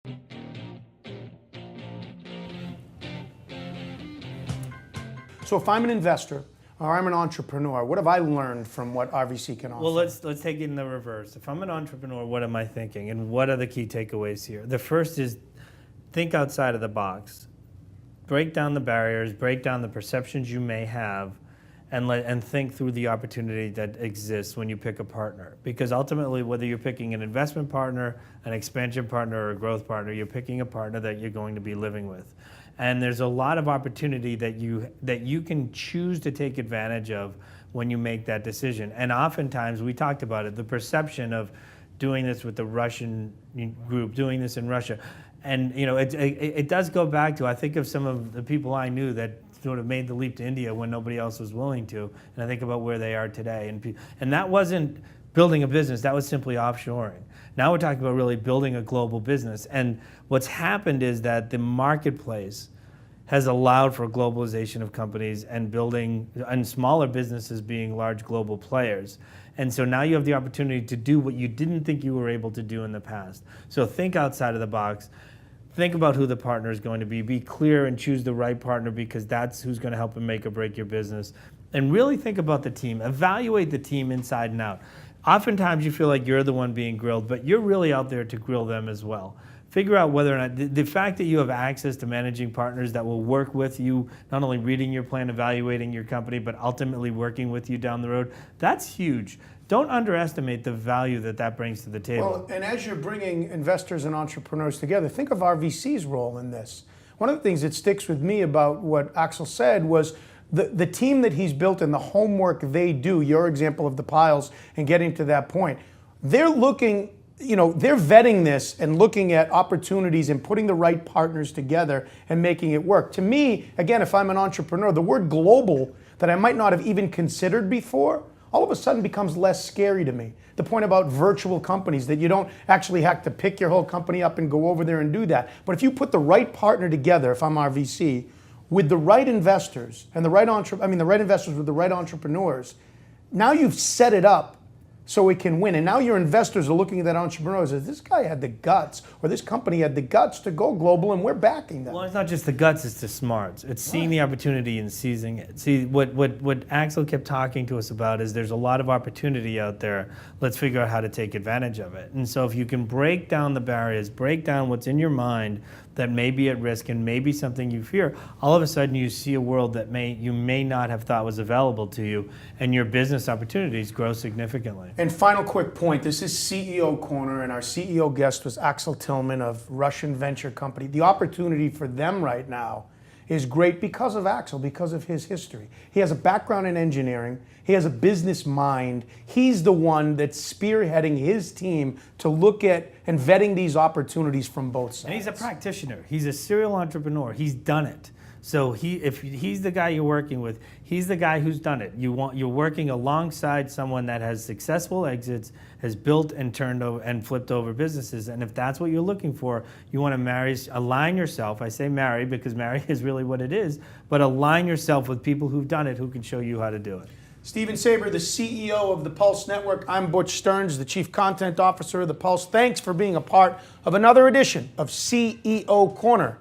So if I'm an investor or I'm an entrepreneur, what have I learned from what RVC can offer? Well, let's take it in the reverse. If I'm an entrepreneur, what am I thinking? And what are the key takeaways here? The first is think outside of the box. Break down the barriers, break down the perceptions you may have, and think through the opportunity that exists when you pick a partner. Because ultimately, whether you're picking an investment partner, an expansion partner, or a growth partner, you're picking a partner that you're going to be living with. And there's a lot of opportunity that you can choose to take advantage of when you make that decision. And oftentimes, we talked about it, the perception of doing this with the Russian group, doing this in Russia. And it does go back to, I think of some of the people I knew that sort of made the leap to India when nobody else was willing to. And I think about where they are today. And that wasn't building a business, that was simply offshoring. Now we're talking about really building a global business. And what's happened is that the marketplace has allowed for globalization of companies and smaller businesses being large global players. And so now you have the opportunity to do what you didn't think you were able to do in the past. So think outside of the box. Think about who the partner is going to be. Be clear and choose the right partner, because that's who's going to help and make or break your business. And really think about the team. Evaluate the team inside and out. Oftentimes you feel like you're the one being grilled, but you're really out there to grill them as well. Figure out whether or not the fact that you have access to managing partners that will work with you, not only reading your plan, evaluating your company, but ultimately working with you down the road, that's huge. Don't underestimate the value that brings to the table. Well, and as you're bringing investors and entrepreneurs together, think of RVC's role in this. One of the things that sticks with me about what Axel said was the team that he's built and the homework they do, your example of the piles and getting to that point, they're looking, they're vetting this and looking at opportunities and putting the right partners together and making it work. To me, again, if I'm an entrepreneur, the word global that I might not have even considered before, all of a sudden becomes less scary to me. The point about virtual companies, that you don't actually have to pick your whole company up and go over there and do that. But if you put the right partner together, if I'm RVC, with the right investors and the right investors with the right entrepreneurs, now you've set it up so it can win. And now your investors are looking at that entrepreneur and says, this guy had the guts, or this company had the guts to go global, and we're backing them. Well, it's not just the guts, it's the smarts. It's seeing the opportunity and seizing it. See, what Axel kept talking to us about is there's a lot of opportunity out there. Let's figure out how to take advantage of it. And so if you can break down the barriers, break down what's in your mind that may be at risk and may be something you fear, all of a sudden you see a world that you may not have thought was available to you, and your business opportunities grow significantly. And final quick point, this is CEO Corner, and our CEO guest was Axel Tillmann of Russian venture company. The opportunity for them right now is great because of Axel, because of his history. He has a background in engineering. He has a business mind. He's the one that's spearheading his team to look at and vetting these opportunities from both sides. And he's a practitioner. He's a serial entrepreneur. He's done it. So if he's the guy you're working with, he's the guy who's done it. You're working alongside someone that has successful exits, has built and turned over and flipped over businesses. And if that's what you're looking for, you want to align yourself. I say marry because marry is really what it is, but align yourself with people who've done it, who can show you how to do it. Steven Saber, the CEO of the Pulse Network. I'm Butch Stearns, the Chief Content Officer of the Pulse. Thanks for being a part of another edition of CEO Corner.